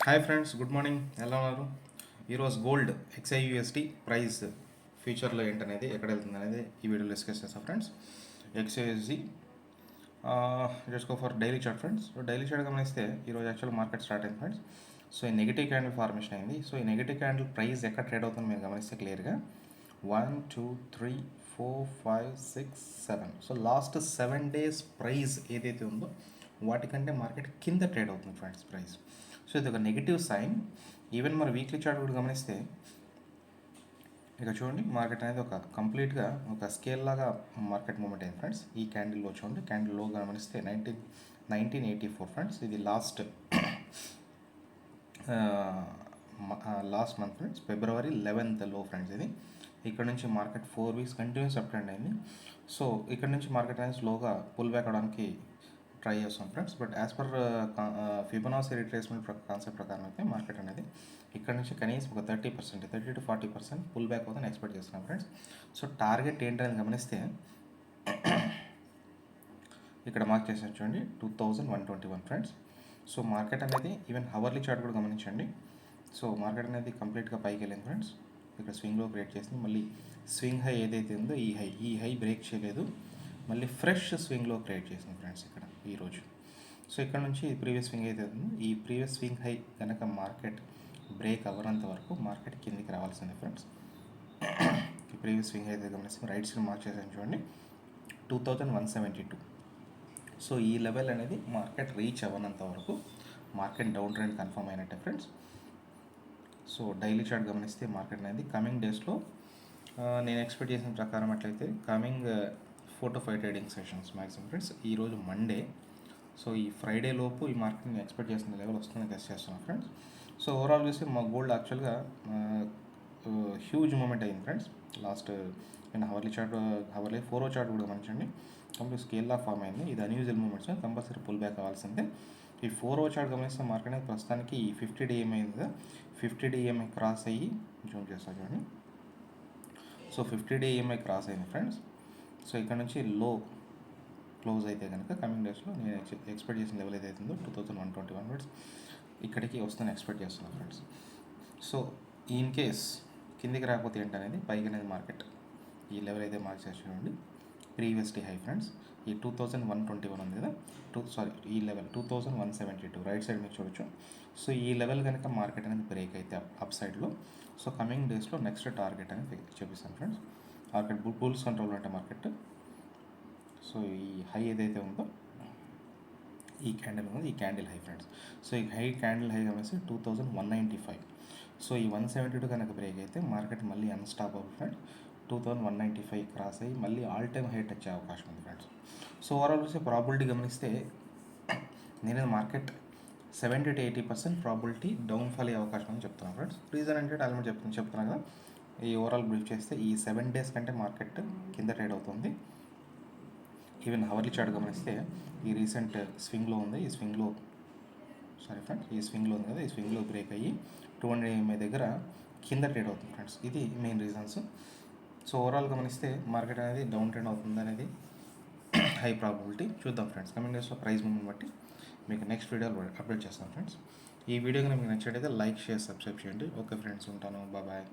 Hi friends, good morning. ఎలా ఉన్నారు? ఈరోజు గోల్డ్ XAUSD ప్రైస్ ఫ్యూచర్లో ఏంటనేది ఎక్కడ వెళ్తుంది అనేది ఈ వీడియోలో డిస్కస్ చేస్తాం friends. XAUSD just go for daily chart friends. So daily chart గమనిస్తే ఈరోజు యాక్చువల్ మార్కెట్ స్టార్ట్ అయింది ఫ్రెండ్స్. సో ఈ నెగిటివ్ క్యాండిల్ ఫార్మేషన్ అయింది. సో ఈ నెగిటివ్ క్యాండిల్ ప్రైస్ ఎక్కడ ట్రేడ్ అవుతుందో మీరు గమనిస్తే క్లియర్గా 1 2 3 4 5 6 7. సో లాస్ట్ 7 days ప్రైస్ ఏదైతే ఉందో వాటికంటే మార్కెట్ కింద ట్రేడ్ అవుతుంది ఫ్రెండ్స్ ప్రైస్. సో ఇది ఒక నెగిటివ్ సైన్. ఈవెన్ మన వీక్లీ చార్ట్ కూడా గమనిస్తే ఇక చూడండి, మార్కెట్ అనేది ఒక కంప్లీట్గా ఒక స్కేల్ లాగా మార్కెట్ మూమెంట్ అయింది ఫ్రెండ్స్. ఈ క్యాండిల్లో చూడండి, క్యాండిల్లో గమనిస్తే 1984 ఫ్రెండ్స్. ఇది last month friends, February 11th లో ఫ్రెండ్స్. ఇది ఇక్కడ నుంచి market 4 weeks continuous up trend అయింది. సో ఇక్కడ నుంచి మార్కెట్ అనేది స్లోగా పుల్ బ్యాక్ అవడానికి ట్రై చేస్తాం friends. But as per Fibonacci retracement concept ప్రకారం అయితే మార్కెట్ అనేది ఇక్కడ నుంచి కనీసం ఒక 30% to 40% పుల్ బ్యాక్ అవుతుందని ఎక్స్పెక్ట్ చేస్తున్నాం ఫ్రెండ్స్. సో టార్గెట్ ఏంటని గమనిస్తే ఇక్కడ మార్క్ చేసి చూడండి 2121 ఫ్రెండ్స్. సో మార్కెట్ అనేది ఈవెన్ హవర్లీ చార్ట్ కూడా గమనించండి. సో మార్కెట్ అనేది కంప్లీట్గా పైకి వెళ్ళింది ఫ్రెండ్స్. ఇక్కడ స్వింగ్లో బ్రేక్ చేసింది. మళ్ళీ స్వింగ్ హై ఏదైతే ఉందో ఈ హై బ్రేక్ చేయలేదు, మళ్ళీ ఫ్రెష్ స్వింగ్లో క్రియేట్ చేసింది ఫ్రెండ్స్ ఇక్కడ ఈరోజు. సో ఇక్కడ నుంచి ప్రీవియస్ స్వింగ్ అయితే ఉందో ఈ ప్రీవియస్ స్వింగ్ హై కనుక మార్కెట్ బ్రేక్ అవ్వనంత వరకు మార్కెట్ కిందికి రావాల్సిందే ఫ్రెండ్స్. ఈ ప్రీవియస్ స్వింగ్ అయితే గమనిస్తే రైట్ సైడ్ మార్క్ చేసాను చూడండి 2172. సో ఈ లెవెల్ అనేది మార్కెట్ రీచ్ అవ్వనంత వరకు మార్కెట్ డౌన్ ట్రెండ్ కన్ఫర్మ్ అయినట్టే ఫ్రెండ్స్. సో డైలీ చార్ట్ గమనిస్తే మార్కెట్ అనేది కమింగ్ డేస్లో నేను ఎక్స్పెక్ట్ చేసిన ప్రకారం అట్లయితే coming 4 to 5 trading sessions maximum friends. ఈరోజు మండే. సో ఈ ఫ్రైడే లోపు ఈ మార్కెట్ నేను ఎక్స్పెక్ట్ చేసిన లెవెల్ వస్తుందని గెస్ చేస్తున్నాను ఫ్రెండ్స్. సో ఓవరాల్ చూస్తే మా గోల్డ్ యాక్చువల్గా హ్యూజ్ మూమెంట్ అయింది ఫ్రెండ్స్. లాస్ట్ నేను హవర్లీ చార్ట్, హవర్లీ 4 చార్ట్ కూడా గమనించండి, కంప్లీట్ స్కేల్ లా ఫామ్ అయింది. ఇది unusual moments, compulsory pull back అవ్వాల్సిందే. ఈ 4 చార్ట్ గమనిస్తే మార్కెట్ అనేది ప్రస్తుతానికి ఈ 50 day EMI అయింది కదా, 50 day EMI క్రాస్ అయ్యి జూమ్ చేస్తాను చూడండి. సో 50 day EMI క్రాస్ అయింది ఫ్రెండ్స్. సో ఇక్కడ నుంచి లో క్లోజ్ అయితే కనుక కమింగ్ డేస్లో నేను ఎక్స్పెక్ట్ చేసిన లెవెల్ ఏదైతే ఉందో 2121 ఫ్రెండ్స్ ఇక్కడికి వస్తుందని ఎక్స్పెక్ట్ చేస్తున్నాను ఫ్రెండ్స్. సో ఇన్ కేస్ కిందికి రాకపోతే ఏంటనేది పైకి అనేది మార్కెట్ ఈ లెవెల్ అయితే మార్క్ చేసి చూడండి, ప్రీవియస్ డే హై ఫ్రెండ్స్. ఈ 2121 ఉంది కదా, ఈ లెవెల్ 2172 రైట్ సైడ్ మీరు చూడొచ్చు. సో ఈ లెవెల్ కనుక మార్కెట్ అనేది బ్రేక్ అయితే అప్ సైడ్లో, సో కమింగ్ డేస్లో నెక్స్ట్ టార్గెట్ అనేది చూపిస్తాను ఫ్రెండ్స్. మార్కెట్ బుల్స్ కంట్రోల్ అంటే మార్కెట్. సో ఈ హై ఏదైతే ఉందో ఈ క్యాండిల్ ఉంది, ఈ క్యాండిల్ హై ఫ్రెండ్స్. సో ఈ క్యాండిల్ హై గమనిస్తే 2195. సో ఈ 172 కనుక బ్రేక్ అయితే మార్కెట్ మళ్ళీ అన్స్టాపబుల్ ఫ్రెండ్స్. 2195 క్రాస్ అయ్యి మళ్ళీ ఆల్ టైమ్ హై టచ్ అయ్యే అవకాశం ఉంది ఫ్రెండ్స్. సో ఓవరాల్ చూస్తే ప్రాబిలిటీ గమనిస్తే నేను మార్కెట్ 70 to 80% ప్రాబిలిటీ డౌన్ఫాల్ అయ్యే అవకాశం అని చెప్తున్నాను ఫ్రెండ్స్. రీజన్ అంటే ఆల్రెడీ చెప్తున్నాను కదా, ఈ ఓవరాల్ బ్రీఫ్ చేస్తే ఈ 7 days కంటే మార్కెట్ కింద ట్రేడ్ అవుతుంది. ఈవెన్ హవర్లీ చార్ట్ గమనిస్తే ఈ రీసెంట్ స్వింగ్లో ఉంది, ఈ స్వింగ్లో ఉంది కదా, ఈ స్వింగ్లో బ్రేక్ అయ్యి 200 EMI దగ్గర కింద ట్రేడ్ అవుతుంది ఫ్రెండ్స్. ఇది మెయిన్ రీజన్స్. సో ఓవరాల్ గమనిస్తే మార్కెట్ అనేది డౌన్ ట్రెండ్ అవుతుంది అనేది హై ప్రాబిలిటీ. చూద్దాం ఫ్రెండ్స్, కమింగ్ డేస్లో ప్రైస్ మూమెంట్ బట్టి మీకు నెక్స్ట్ వీడియోలో అప్డేట్ చేస్తాను ఫ్రెండ్స్. ఈ వీడియో కనుక మీకు నచ్చినట్లయితే లైక్, షేర్, సబ్స్క్రైబ్ చేయండి. ఓకే ఫ్రెండ్స్, ఉంటాను. బాయ్.